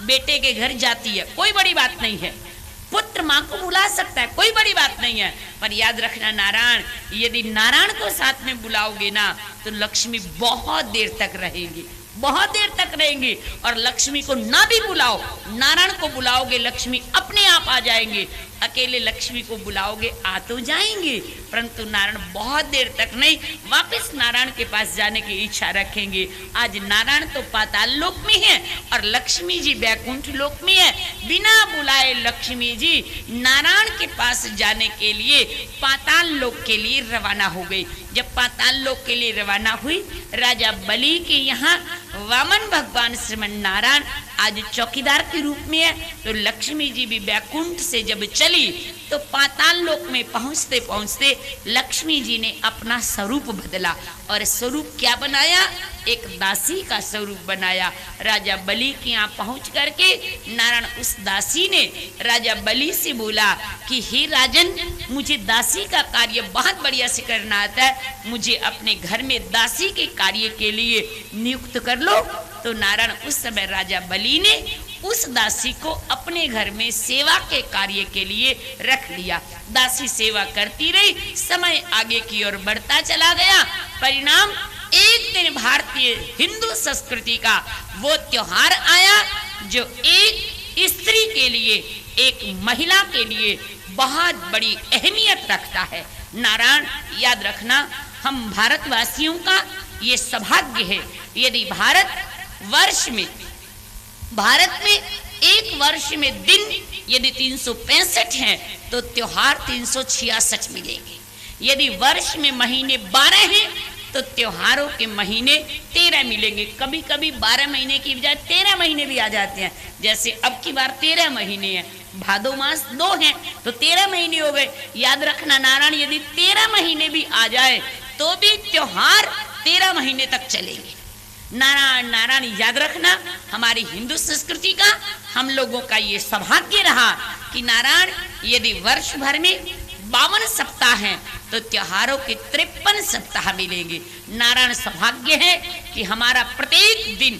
बेटे के घर जाती है, कोई बड़ी बात नहीं है। पुत्र माँ को बुला सकता है, कोई बड़ी बात नहीं है। पर याद रखना नारायण, यदि नारायण को साथ में बुलाओगे ना तो लक्ष्मी बहुत देर तक रहेंगी, बहुत देर तक रहेंगी। और लक्ष्मी को ना भी बुलाओ, नारायण को बुलाओगे लक्ष्मी अपने आप आ जाएंगे। अकेले लक्ष्मी को बुलाओगे आ तो जाएंगे, परंतु नारायण बहुत देर तक नहीं, वापस नारायण के पास जाने की इच्छा रखेंगे। आज नारायण तो पाताल लोक में है और लक्ष्मी जी बैकुंठ लोक में है। बिना बुलाए लक्ष्मी जी नारायण के पास जाने के लिए पाताल लोक के लिए रवाना हो गई। जब पाताल लोक के लिए रवाना हुई, राजा बलि के यहाँ वामन भगवान श्रीमन नारायण आज चौकीदार के रूप में है। तो लक्ष्मी जी भी बैकुंठ से जब चली तो पाताल लोक में पहुंचते पहुंचते लक्ष्मी जी ने अपना स्वरूप बदला। और स्वरूप क्या बनाया? एक दासी का स्वरूप बनाया। राजा बलि के यहाँ पहुंच करके नारायण उस दासी ने राजा बलि से बोला कि हे राजन, मुझे दासी का कार्य बहुत बढ़िया से करना आता है, मुझे अपने घर में दासी के कार्य के लिए नियुक्त कर लो। तो नारायण उस समय राजा बलि ने उस दासी को अपने घर में सेवा के कार्य के लिए रख लिया। दासी सेवा करती रही, समय आगे की ओर बढ़ता चला गया। परिणाम, एक दिन भारतीय हिंदू संस्कृति का वो त्योहार आया जो एक स्त्री के लिए, एक महिला के लिए बहुत बड़ी अहमियत रखता है। नारायण याद रखना, हम भारतवासियों का ये सौभाग्य है, यदि भारत में एक वर्ष में दिन यदि 365 हैं तो त्योहार 366 मिलेंगे। यदि वर्ष में महीने 12 हैं तो त्योहारों के महीने 13 मिलेंगे। कभी कभी 12 महीने की बजाय 13 महीने भी आ जाते हैं। जैसे अब की बार 13 महीने हैं, भादो मास 2 हैं तो 13 महीने हो गए। याद रखना नारायण, यदि 13 महीने भी आ जाए तो भी त्योहार 13 महीने तक चलेंगे। नारायण नारायण याद रखना, हमारी हिंदू संस्कृति का हम लोगों का ये सौभाग्य रहा कि नारायण यदि वर्ष भर में 52 सप्ताह हैं तो त्योहारों के 53 सप्ताह मिलेंगे। नारायण सौभाग्य है कि हमारा प्रत्येक दिन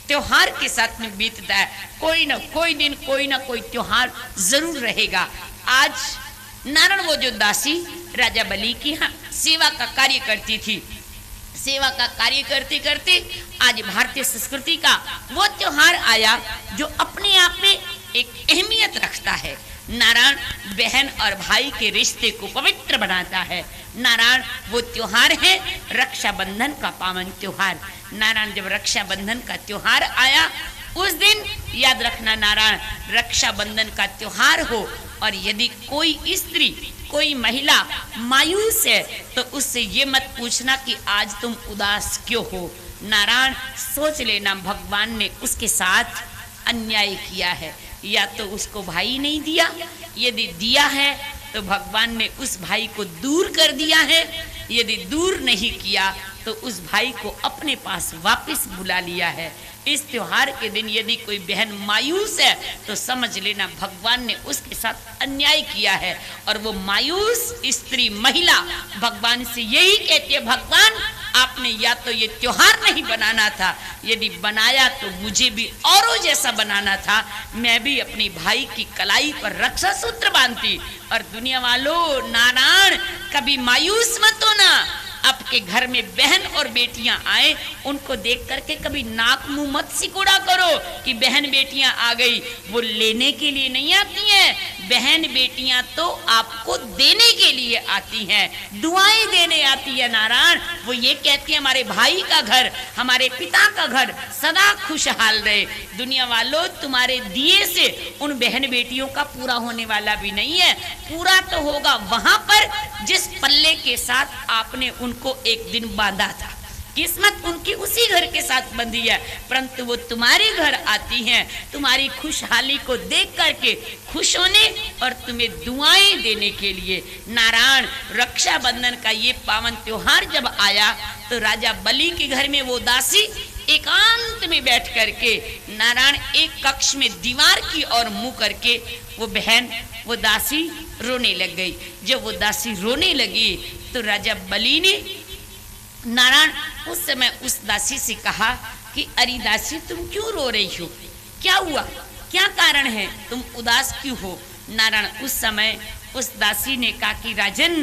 त्योहार के साथ में बीतता है। कोई ना कोई दिन कोई ना कोई त्योहार जरूर रहेगा। आज नारायण वो जो दासी राजा बलि की यहाँ सेवा का कार्य करती थी, सेवा का कार्य करते करते आज भारतीय संस्कृति का वो त्योहार आया जो अपने आप में एक अहमियत रखता है। नारायण बहन और भाई के रिश्ते को पवित्र बनाता है। नारायण वो त्योहार है रक्षाबंधन का पावन त्योहार। नारायण जब रक्षाबंधन का त्योहार आया उस दिन याद रखना नारायण, रक्षाबंधन का त्योहार हो और यदि कोई स्त्री कोई महिला मायूस है तो उससे ये मत पूछना कि आज तुम उदास क्यों हो। नारायण सोच लेना भगवान ने उसके साथ अन्याय किया है, या तो उसको भाई नहीं दिया, यदि दिया है तो भगवान ने उस भाई को दूर कर दिया है, यदि दूर नहीं किया तो उस भाई को अपने पास वापस बुला लिया है। इस त्योहार के दिन यदि कोई बहन मायूस है तो समझ लेना भगवान ने उसके साथ अन्याय किया है। और वो मायूस स्त्री महिला भगवान से यही कहती है, भगवान आपने या तो ये त्योहार नहीं बनाना था, यदि बनाया तो मुझे भी औरों जैसा बनाना था, मैं भी अपनी भाई की कलाई पर रक्षा सूत्र बांधती। और दुनिया वालों नारायण कभी मायूस मत होना। आपके घर में बहन और बेटियां आए उनको देख करके कभी नाक मुंह मत सिकुड़ा करो कि बहन बेटियां आ गई। वो लेने के लिए नहीं आती हैं, बहन बेटियां तो आपको देने के लिए आती हैं, दुआएं देने आती है। नारायण वो ये कहती है हमारे भाई का घर, हमारे पिता का घर सदा खुशहाल रहे। दुनिया वालों तुम्हारे दिए से उन बहन बेटियों का पूरा होने वाला भी नहीं है, पूरा तो होगा वहां पर जिस पल्ले के साथ आपने उनको एक दिन बांधा था। किस्मत उनकी उसी घर के साथ बंधी है, परंतु वो तुम्हारे घर आती हैं तुम्हारी खुशहाली को देख करके खुश होने और तुम्हें दुआएं देने के लिए। नारायण रक्षाबंधन का ये पावन त्योहार जब आया तो राजा बलि के घर में वो दासी एकांत में बैठ करके नारायण एक कक्ष में दीवार की ओर मुंह करके वो बहन वो दासी रोने लग गई। जब वो दासी रोने लगी तो राजा बलि ने नारायण उस समय उस दासी से कहा कि अरे दासी तुम क्यों रो रही हो? क्या हुआ, क्या कारण है, तुम उदास क्यों हो? नारायण उस समय उस दासी ने कहा कि राजन,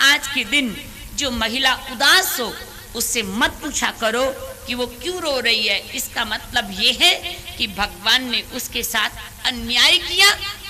आज के दिन जो महिला उदास हो उससे मत पूछा करो कि वो क्यों रो रही है। इसका मतलब ये है कि भगवान ने उसके साथ अन्याय किया,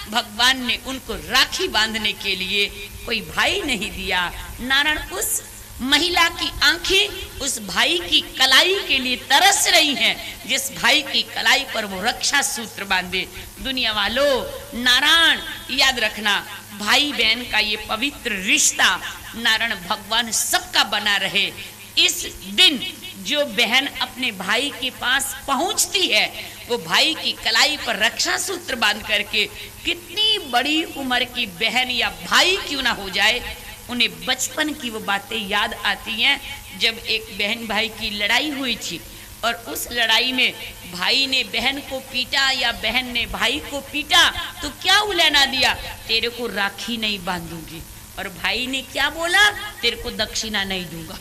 भगवान ने उनको राखी बांधने के लिए कोई भाई नहीं दिया। नारायण उस महिला की आंखें उस भाई की कलाई के लिए तरस रही हैं, जिस भाई की कलाई पर वो रक्षा सूत्र बांधे। दुनिया वालों, नारायण याद रखना, भाई बहन का ये पवित्र रिश्ता नारायण भगवान सबका बना रहे। इस दिन जो बहन अपने भाई के पास पहुंचती है, वो भाई की कलाई पर रक्षा सूत्र बांध करके, कितनी बड़ी उम्र की बहन या भाई क्यों ना हो जाए, उन्हें बचपन की वो बातें याद आती हैं जब एक बहन भाई की लड़ाई हुई थी और उस लड़ाई में भाई ने बहन को पीटा या बहन ने भाई को पीटा, तो क्या उलहना दिया, तेरे को राखी नहीं बांधूंगी। और भाई ने क्या बोला, तेरे को दक्षिणा नहीं दूंगा।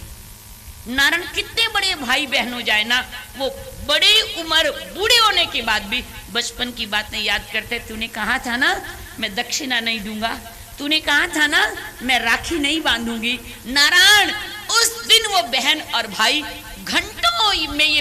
नारायण कितने बड़े भाई बहन हो जाए ना, वो बड़ी उम्र बूढ़े होने के बाद भी बचपन की बातें याद करते। तूने कहा था ना मैं दक्षिणा नहीं दूंगा, तूने कहा था ना मैं राखी नहीं बांधूंगी। नारायण उस दिन वो बहन और भाई घंटों में ये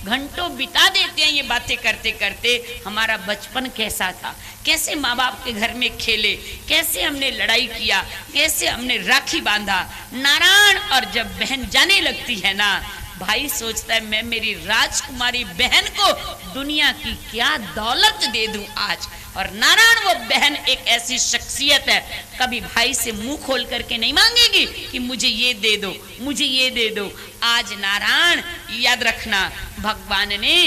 घंटों बिता देते हैं ये बातें करते करते। हमारा बचपन कैसा था, कैसे माँ बाप के घर में खेले, कैसे हमने लड़ाई किया, कैसे हमने राखी बांधा। नारायण और जब बहन जाने लगती है ना, भाई सोचता है मैं मेरी राजकुमारी बहन को दुनिया की क्या दौलत दे दूं आज। और नारायण वो बहन एक ऐसी शख्सियत है, कभी भाई से मुंह खोल करके नहीं मांगेगी कि मुझे ये दे दो, मुझे ये दे दो। आज नारायण याद रखना, भगवान ने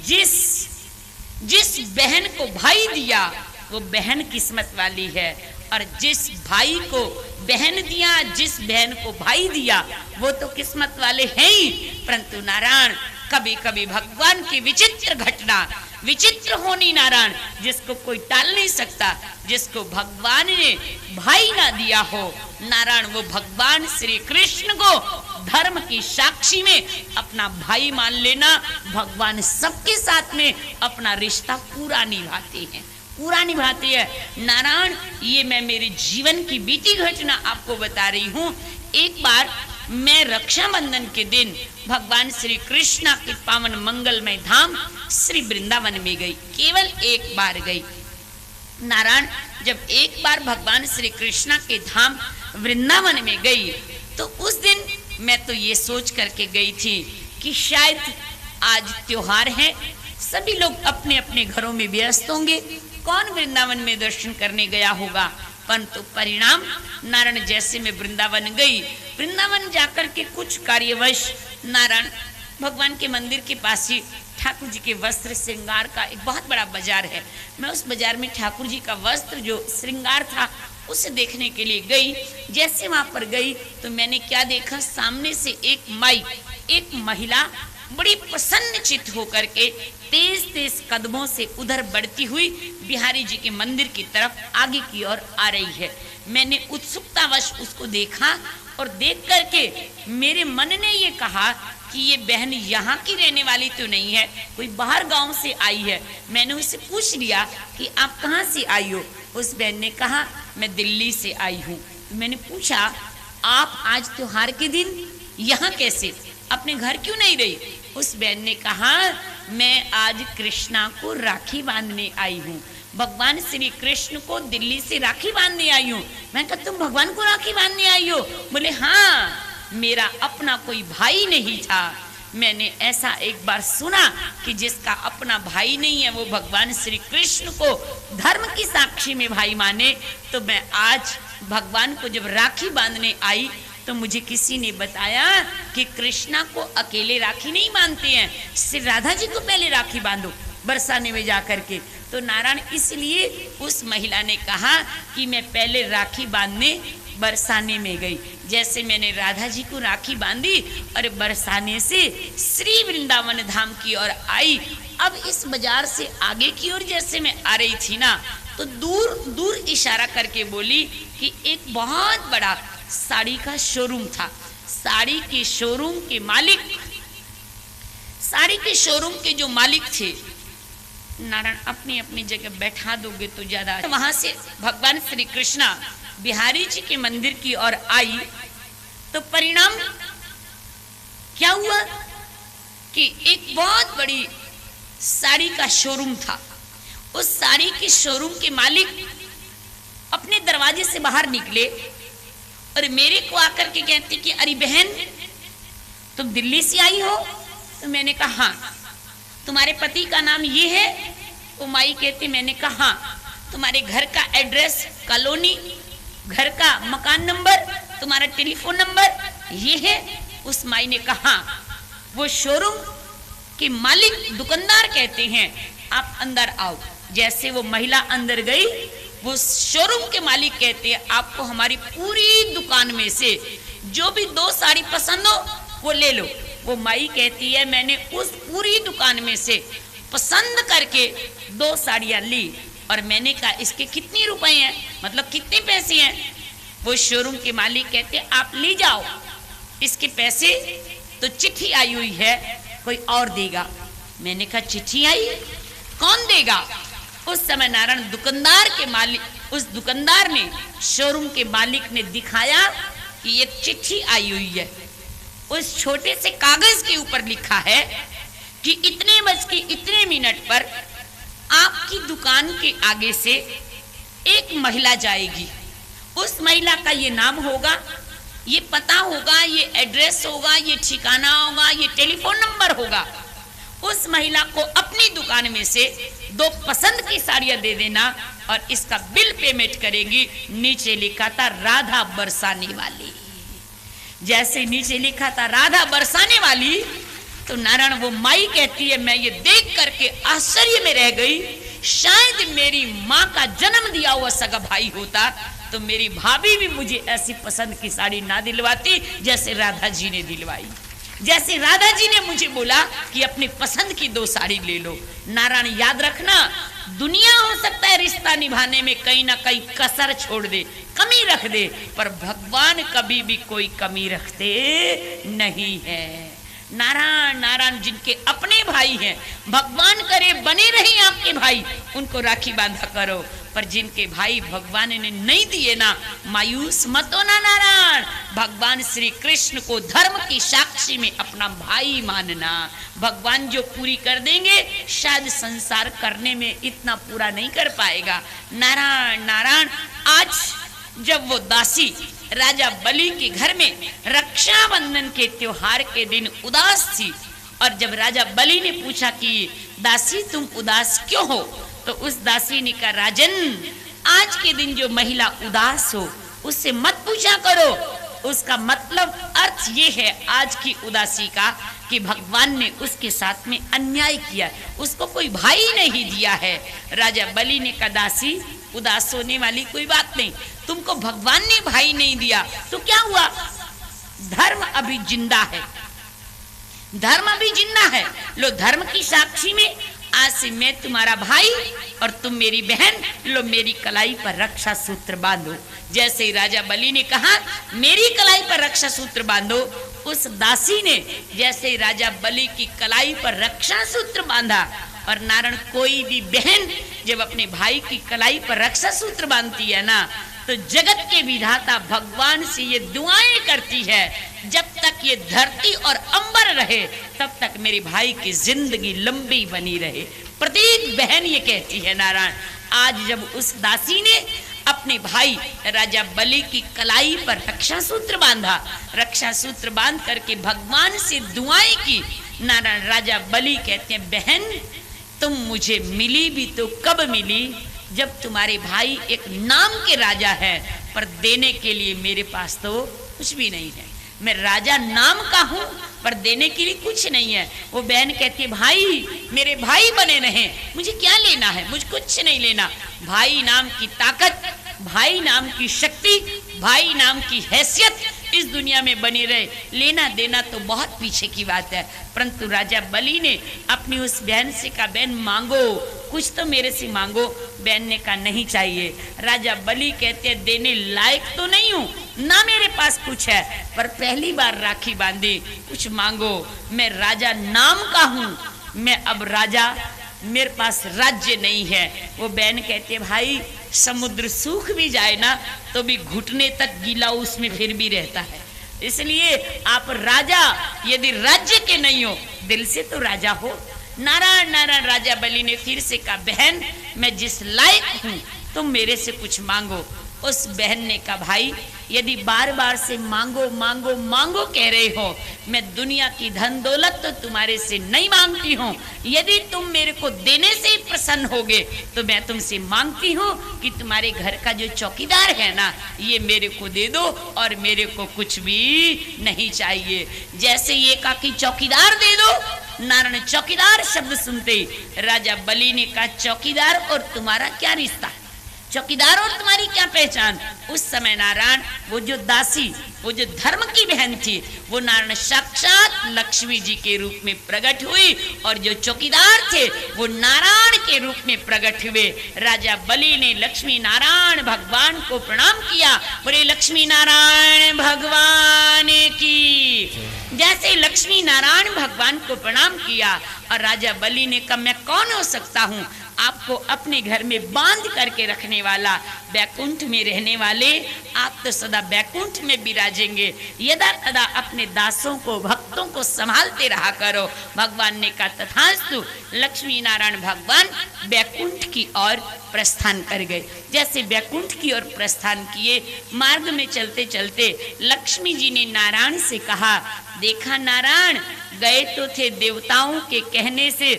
जिस बहन को भाई दिया वो बहन किस्मत वाली है, और जिस भाई को बहन दिया, जिस बहन को भाई दिया, वो तो किस्मत वाले हैं ही। परंतु नारायण कभी कभी भगवान की विचित्र घटना, विचित्र होनी नारायण, जिसको कोई टाल नहीं सकता, जिसको भगवान ने भाई ना दिया हो नारायण, वो भगवान श्री कृष्ण को धर्म की साक्षी में अपना भाई मान लेना। भगवान सबके साथ में अपना रिश्ता पूरा निभाते हैं, पूरा निभाते हैं। नारायण ये मैं मेरे जीवन की बीती घटना आपको बता रही हूँ। एक बार मैं रक्षाबंधन के दिन भगवान श्री कृष्ण के पावन मंगलमय धाम श्री वृंदावन में गई, केवल एक बार गई। नारायण जब एक बार भगवान श्री कृष्ण के धाम वृंदावन में गई, तो उस दिन मैं तो ये सोच करके गई थी कि शायद आज त्योहार है, सभी लोग अपने अपने घरों में व्यस्त होंगे, कौन वृंदावन में दर्शन करने गया होगा। परंतु परिणाम नारायण जैसे मैं वृंदावन गई, वृंदावन जाकर के कुछ कार्यवश नारायण भगवान के मंदिर के पास ही ठाकुर जी के वस्त्र श्रृंगार का एक बहुत बड़ा बाजार है। मैं उस बाजार में ठाकुर जी का वस्त्र जो श्रृंगार था उसे देखने के लिए गई। जैसे वहां पर गई तो मैंने क्या देखा, सामने से एक माई, एक महिला बड़ी प्रसन्न चित्त होकर के तेज तेज कदमों से उधर बढ़ती हुई बिहारी जी के मंदिर की तरफ आगे की ओर आ रही है। मैंने उत्सुकतावश उसको देखा और देख करके मेरे मन ने ये कहा कि ये बहन यहाँ की रहने वाली तो नहीं है, कोई बाहर गांव से आई है। मैंने उससे पूछ लिया कि आप कहाँ से आई हो। उस बहन ने कहा मैं दिल्ली से आई हूँ। तो मैंने पूछा आप आज त्योहार के दिन यहाँ कैसे, अपने घर क्यों नहीं रही। उस बहन ने कहा मैं आज कृष्णा को राखी बांधने आई हूँ, भगवान श्री कृष्ण को दिल्ली से राखी बांधने आई हूँ। मैं कहा तुम भगवान को राखी बांधने आई हो। बोले हाँ, मेरा अपना कोई भाई नहीं था। मैंने ऐसा एक बार सुना कि जिसका अपना भाई नहीं है वो भगवान श्री कृष्ण को धर्म की साक्षी में भाई माने। तो मैं आज भगवान को जब राखी बांधने आई तो मुझे किसी ने बताया कि कृष्णा को अकेले राखी नहीं बांधते हैं, श्री राधा जी को पहले राखी बांधो बरसाने में जाकर के। तो नारायण इसलिए उस महिला ने कहा कि मैं पहले राखी बांधने बरसाने में गई। जैसे मैंने राधा जी को राखी बांधी और बरसाने से श्री वृंदावन धाम की ओर आई। अब इस बाजार से आगे की ओर जैसे मैं आ रही थी ना, तो दूर दूर इशारा करके बोली कि एक बहुत बड़ा साड़ी का शोरूम था। साड़ी के शोरूम के मालिक, साड़ी के शोरूम के जो मालिक थे नारायण अपनी अपनी जगह बैठा दोगे तो ज्यादा। वहां से भगवान श्री कृष्णा बिहारी जी के मंदिर की ओर आई तो परिणाम क्या हुआ कि एक बहुत बड़ी साड़ी का शोरूम था। उस साड़ी के शोरूम के मालिक अपने दरवाजे से बाहर निकले और मेरे को आकर के कहते कि अरे बहन तुम दिल्ली से आई हो? तो मैंने कहा हाँ। तुम्हारे पति का नाम ये है? वो माई कहती, मैंने कहा हाँ। तुम्हारे घर का एड्रेस, कॉलोनी, घर का मकान नंबर, तुम्हारा टेलीफोन नंबर ये है? उस माई ने कहा वो शोरूम के मालिक दुकानदार कहते हैं आप अंदर आओ। जैसे वो महिला अंदर गई, वो शोरूम के मालिक कहते हैं आपको हमारी पूरी दुकान में से जो भी 2 साड़ी पसंद हो वो ले लो। वो माई कहती है मैंने उस पूरी दुकान में से पसंद करके 2 साड़ियां ली और मैंने कहा इसके कितने रुपए हैं, मतलब कितने पैसे हैं? वो शोरूम के मालिक कहते आप ले जाओ, इसके पैसे तो चिट्ठी आई हुई है, कोई और देगा। मैंने कहा चिट्ठी आई, कौन देगा? उस समय नारायण दुकानदार के मालिक, उस दुकानदार ने, शोरूम के मालिक ने दिखाया कि ये चिट्ठी आई हुई है। उस छोटे से कागज के ऊपर लिखा है कि इतने बज के इतने मिनट पर आपकी दुकान के आगे से एक महिला जाएगी। उस महिला का ये नाम होगा, ये पता होगा, ये एड्रेस होगा, ये ठिकाना होगा, ये टेलीफोन नंबर होगा। उस महिला को अपनी दुकान में से 2 पसंद की साड़ियां दे देना और इसका बिल पेमेंट करेंगी। नीचे लिखा था राधा बरसाने वाली। जैसे नीचे लिखा था राधा बरसाने वाली तो नारायण वो माई कहती है मैं ये देख करके आश्चर्य में रह गई। शायद मेरी माँ का जन्म दिया हुआ सगा भाई होता तो मेरी भाभी भी मुझे ऐसी पसंद की साड़ी ना दिलवाती जैसे राधा जी ने दिलवाई। जैसे राधा जी ने मुझे बोला कि अपनी पसंद की 2 साड़ी ले लो। नारायण याद रखना, दुनिया हो सकता है रिश्ता निभाने में कहीं ना कहीं कसर छोड़ दे, कमी रख दे, पर भगवान कभी भी कोई कमी रखते नहीं है। नारायण नारायण जिनके अपने भाई हैं, भगवान करे बने रहे आपके भाई, उनको राखी बांधा करो। पर जिनके भाई भगवान ने नहीं दिए ना, मायूस मत होना नारायण। भगवान श्री कृष्ण को धर्म की साक्षी में अपना भाई मानना। भगवान जो पूरी कर देंगे शायद संसार करने में इतना पूरा नहीं कर पाएगा। नारायण नारायण। आज जब वो दासी राजा बलि के घर में रक्षाबंधन के त्योहार के दिन उदास थी और जब राजा बलि ने पूछा कि दासी तुम उदास क्यों हो, तो उस दासी ने कहा राजन आज के दिन जो महिला उदास हो उससे मत पूछा करो। उसका मतलब अर्थ ये है आज की उदासी का कि भगवान ने उसके साथ में अन्याय किया, उसको कोई भाई नहीं दिया है। राजा बलि ने कहा दासी उदास होने वाली कोई बात नहीं, तुमको भगवान ने भाई नहीं दिया तो क्या हुआ, धर्म अभी जिंदा है, धर्म अभी जिंदा है। लो धर्म की साक्षी में आज से मैं तुम्हारा भाई और तुम मेरी बहन, लो मेरी कलाई पर रक्षा सूत्र बांधो। जैसे ही राजा बलि ने कहा मेरी कलाई पर रक्षा सूत्र बांधो, उस दासी ने जैसे ही राजा बलि की कलाई पर रक्षा सूत्र बांधा। और नारायण कोई भी बहन जब अपने भाई की कलाई पर रक्षा सूत्र बांधती है ना, तो जगत के विधाता भगवान से ये दुआएं करती है जब तक ये धरती और अंबर रहे तब तक मेरे भाई की जिंदगी लंबी बनी रहे। प्रत्येक बहन ये कहती है नारायण। आज जब उस दासी ने अपने भाई राजा बलि की कलाई पर रक्षा सूत्र बांधा, रक्षा सूत्र बांध करके भगवान से दुआएं की, नारायण राजा बलि कहते हैं बहन तुम मुझे मिली भी तो कब मिली जब तुम्हारे भाई एक नाम के राजा है, पर देने के लिए मेरे पास तो कुछ भी नहीं है। मैं राजा नाम का हूं पर देने के लिए कुछ नहीं है। वो बहन कहती है भाई मेरे भाई बने रहे, मुझे क्या लेना है, मुझे कुछ नहीं लेना। भाई नाम की ताकत, भाई नाम की शक्ति, भाई नाम की हैसियत इस दुनिया में बनी रहे, लेना देना तो बहुत पीछे की बात है। परंतु राजा बलि ने अपनी उस बहन से कहा बहन मांगो, कुछ तो मेरे से मांगो। बहन ने कहा नहीं चाहिए। राजा बलि कहते हैं देने लायक तो नहीं हूं ना, मेरे पास कुछ है, पर पहली बार राखी बांधी, कुछ मांगो। मैं राजा नाम का हूं, मैं अब राजा मेरे पास राज्य नहीं है। वो बहन कहती है भाई समुद्र सूख भी जाए ना तो भी घुटने तक गीला उसमें फिर भी रहता है। इसलिए आप राजा यदि राज्य के नहीं हो, दिल से तो राजा हो। नारायण नारायण। राजा बलि ने फिर से कहा बहन मैं जिस लायक हूं तुम मेरे से कुछ मांगो। उस बहन ने कहा भाई यदि बार बार से मांगो मांगो मांगो कह रहे हो, मैं दुनिया की धन दौलत तो तुम्हारे से नहीं मांगती हूँ। यदि तुम मेरे को देने से ही प्रसन्न होगे तो मैं तुमसे मांगती हूँ कि तुम्हारे घर का जो चौकीदार है ना ये मेरे को दे दो और मेरे को कुछ भी नहीं चाहिए। जैसे ये कहा कि चौकीदार दे दो, नारायण चौकीदार शब्द सुनते ही राजा बलि ने कहा चौकीदार और तुम्हारा क्या रिश्ता, चौकीदार और तुम्हारी क्या पहचान। उस समय नारायण वो जो दासी, वो जो धर्म की बहन थी, वो नारायण साक्षात लक्ष्मी जी के रूप में प्रकट हुई और जो चौकीदार थे वो नारायण के रूप में प्रकट हुए। राजा बलि ने लक्ष्मी नारायण भगवान को प्रणाम किया। बोले लक्ष्मी नारायण भगवान की। जैसे लक्ष्मी नारायण भगवान को प्रणाम किया और राजा बलि ने कहा मैं कौन हो सकता हूँ आपको अपने घर में बांध करके रखने वाला, बैकुंठ में रहने वाले, आप तो सदा बैकुंठ में विराजेंगे, यदा तदा अपने दासों को भक्तों को संभालते रहा करो। भगवान ने कहा तथास्तु। लक्ष्मी नारायण भगवान बैकुंठ की ओर प्रस्थान कर गए। जैसे बैकुंठ की ओर प्रस्थान किए, मार्ग में चलते चलते लक्ष्मी जी ने नारायण से कहा देखा नारायण गए तो थे देवताओं के कहने से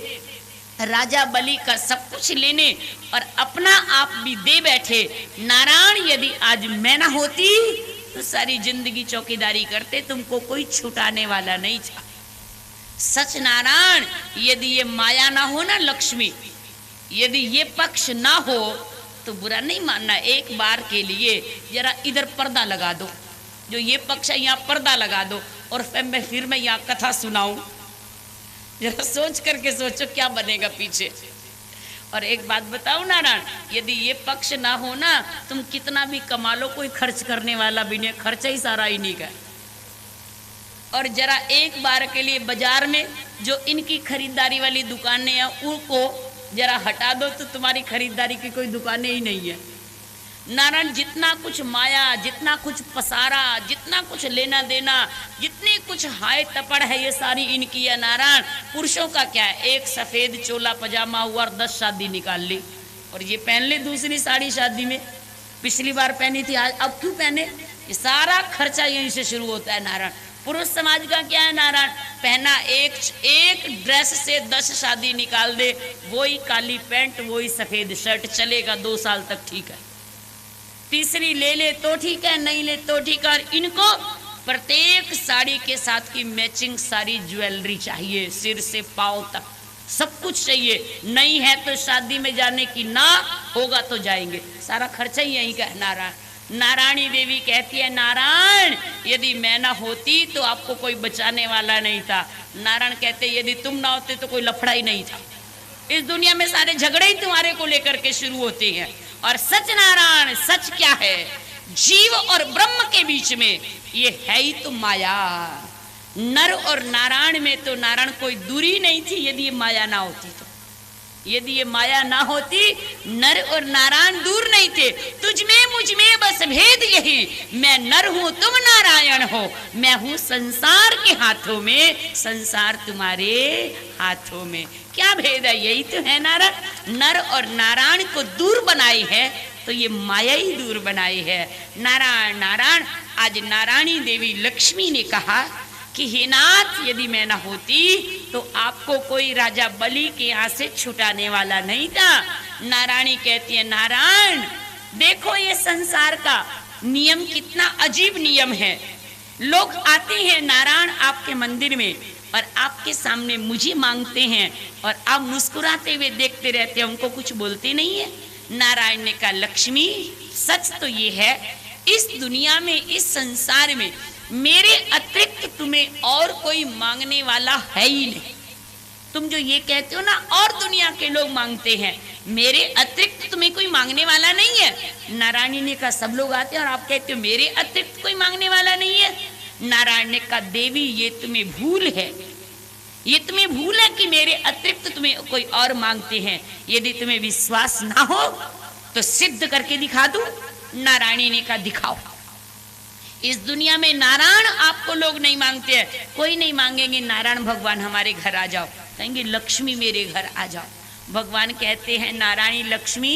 राजा बलि का सब कुछ लेने और अपना आप भी दे बैठे। नारायण यदि आज मैं ना होती तो सारी जिंदगी चौकीदारी करते, तुमको कोई छुटाने वाला नहीं था। सच नारायण यदि ये माया ना हो ना लक्ष्मी, यदि ये पक्ष ना हो तो बुरा नहीं मानना, एक बार के लिए जरा इधर पर्दा लगा दो, जो ये पक्ष है यहाँ पर्दा लगा दो और फिर मैं यहाँ कथा सुनाऊं। जरा सोच करके सोचो क्या बनेगा पीछे। और एक बात बताओ नारायण यदि ये पक्ष ना हो ना तुम कितना भी कमा लो कोई खर्च करने वाला भी नहीं, खर्चा ही सारा ही नहीं का। और जरा एक बार के लिए बाजार में जो इनकी खरीदारी वाली दुकानें हैं उनको जरा हटा दो तो तुम्हारी खरीदारी की कोई दुकानें ही नहीं है। नारायण जितना कुछ माया, जितना कुछ पसारा, जितना कुछ लेना देना, जितनी कुछ हाय तपड़ है ये सारी इनकी है। नारायण पुरुषों का क्या है, एक सफेद चोला पजामा हुआ और 10 शादी निकाल ली और ये पहन ले दूसरी साड़ी शादी में, पिछली बार पहनी थी आज अब क्यों पहने। ये सारा खर्चा यहीं से शुरू होता है। नारायण पुरुष समाज का क्या है, नारायण पहना एक ड्रेस से 10 शादी निकाल दे, वही काली पैंट वही सफेद शर्ट, चलेगा 2 साल तक ठीक है, तीसरी ले ले तो ठीक है, नहीं ले तो ठीक है। और इनको प्रत्येक साड़ी के साथ की मैचिंग सारी ज्वेलरी चाहिए, सिर से पांव तक सब कुछ चाहिए। नहीं है तो शादी में जाने की, ना होगा तो जाएंगे, सारा खर्चा ही यही का है। नारायण नारायणी देवी कहती है नारायण यदि मैं ना होती तो आपको कोई बचाने वाला नहीं था। नारायण कहते यदि तुम ना होते तो कोई लफड़ा ही नहीं था, इस दुनिया में सारे झगड़े ही तुम्हारे को लेकर के शुरू होते हैं। और सच नारायण सच क्या है, जीव और ब्रह्म के बीच में ये है ही तो माया। नर और नारायण में तो नारायण कोई दूरी नहीं थी यदि ये माया ना होती तो, यदि ये माया ना होती नर और नारायण दूर नहीं थे। तुझ में मुझ में बस भेद यही, मैं नर हूं तुम नारायण हो, मैं हूं संसार के हाथों में संसार तुम्हारे हाथों में। क्या भेद है, यही तो है नारायण। नर और नारायण को दूर बनाई है तो ये माया ही दूर बनाई है। नारायण नारायण आज नारायणी देवी लक्ष्मी ने कहा कि हे नाथ यदि मैं ना होती तो आपको कोई राजा बलि के यहाँ से छुटाने वाला नहीं था। नारायणी कहती है नारायण देखो ये संसार का नियम कितना अजीब नियम है। लोग आते हैं नारायण आपके मंदिर में और आपके सामने मुझे मांगते हैं और आप मुस्कुराते हुए देखते रहते हैं, उनको कुछ बोलते नहीं है। नारायण ने कहा लक्ष्मी सच तो ये है इस दुनिया में इस संसार में मेरे अतिरिक्त तुम्हें और कोई मांगने वाला है ही नहीं। तुम जो ये कहते हो ना और दुनिया के लोग मांगते हैं, मेरे अतिरिक्त तुम्हें कोई मांगने वाला नहीं है। नारायणी ने कहा सब लोग आते हैं और आप कहते हो मेरे अतिरिक्त कोई मांगने वाला नहीं है। नारायण ने कहा देवी ये तुम्हें भूल है, ये तुम्हें भूल है कि मेरे अतिरिक्त तुम्हें कोई और मांगते हैं। यदि तुम्हें विश्वास ना हो तो सिद्ध करके दिखा दूं। नारायणी ने कहा दिखाओ। इस दुनिया में नारायण आपको लोग नहीं मांगते हैं, कोई नहीं मांगेंगे नारायण भगवान हमारे घर आ जाओ, कहेंगे लक्ष्मी मेरे घर आ जाओ। भगवान कहते हैं नारायणी लक्ष्मी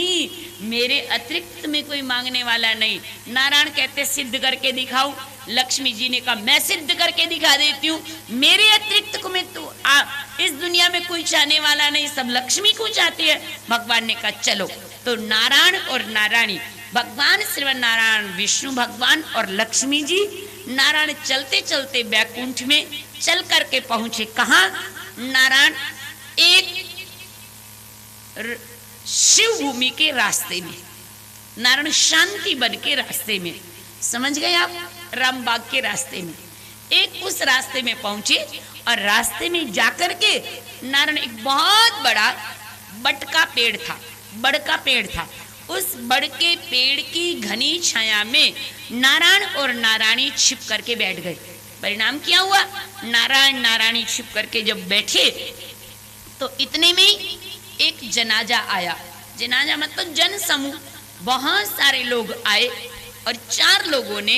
मेरे अतिरिक्त में कोई मांगने वाला नहीं। नारायण कहते सिद्ध करके दिखाओ। लक्ष्मी जी ने कहा मैं सिद्ध करके दिखा देती हूँ, मेरे अतिरिक्त को में तो इस दुनिया में कोई चाहने वाला नहीं, सब लक्ष्मी को चाहती है। भगवान ने कहा चलो। तो नारायण और नारायणी, भगवान श्रीमन नारायण विष्णु भगवान और लक्ष्मी जी, नारायण चलते चलते बैकुंठ में चल करके पहुंचे। कहा? नारायण एक शिव भूमि के रास्ते में, नारायण शांति वन के रास्ते में, समझ गए आप, रामबाग के रास्ते में, एक उस रास्ते में पहुंचे। और रास्ते में जाकर के नारायण एक बहुत बड़ा बड़ का पेड़ था, बड़ का पेड़ था। उस बड़ के पेड़ की घनी छाया में नारायण और नारायणी छिप करके बैठ गए। परिणाम क्या हुआ? नारायण नारायणी छिप करके जब बैठे तो इतने में एक जनाजा आया। जनाजा मतलब जन समूह, बहुत सारे लोग आए और 4 लोगों ने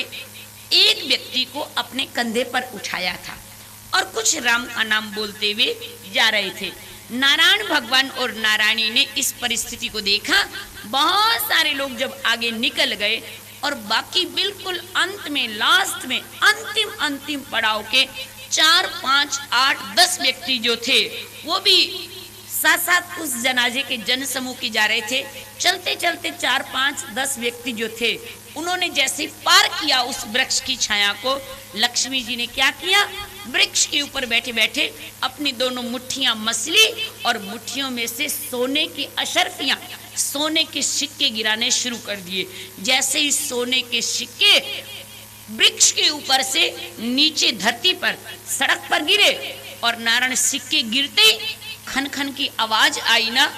एक व्यक्ति को अपने कंधे पर उठाया था और कुछ राम का नाम बोलते हुए जा रहे थे। नारायण भगवान और नारायणी ने इस परिस्थिति को देखा। बहुत सारे लोग जब आगे निकल गए और बाकी बिल्कुल अंत में, लास्ट में, अंतिम पड़ाव के 4, 5, 8, 10 व्यक्ति जो थे वो भी साथ साथ उस जनाजे के जन समूह के जा रहे थे। चलते चलते 4, 5, 10 व्यक्ति जो थे उन्होंने जैसे पार किया उस वृक्ष की छाया को, लक्ष्मी जी ने क्या किया? वृक्ष के ऊपर बैठे बैठे अपनी दोनों मुट्ठियां मसली और मुट्ठियों में से सोने की अशर्फियां, सोने के सिक्के गिराने शुरू कर दिए। जैसे ही सोने के सिक्के वृक्ष के ऊपर से नीचे धरती पर, सड़क पर गिरे और नारायण सिक्के गिरते खन खन की आवाज आई ना।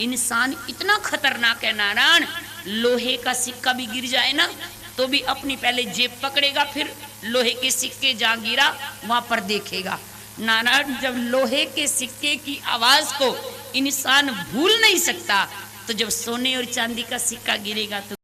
इंसान इतना खतरनाक है नारायण, लोहे का सिक्का भी गिर जाए ना तो भी अपनी पहले जेब पकड़ेगा, फिर लोहे के सिक्के जहां गिरा वहां पर देखेगा। नारायण जब लोहे के सिक्के की आवाज को इंसान भूल नहीं सकता, तो जब सोने और चांदी का सिक्का गिरेगा तो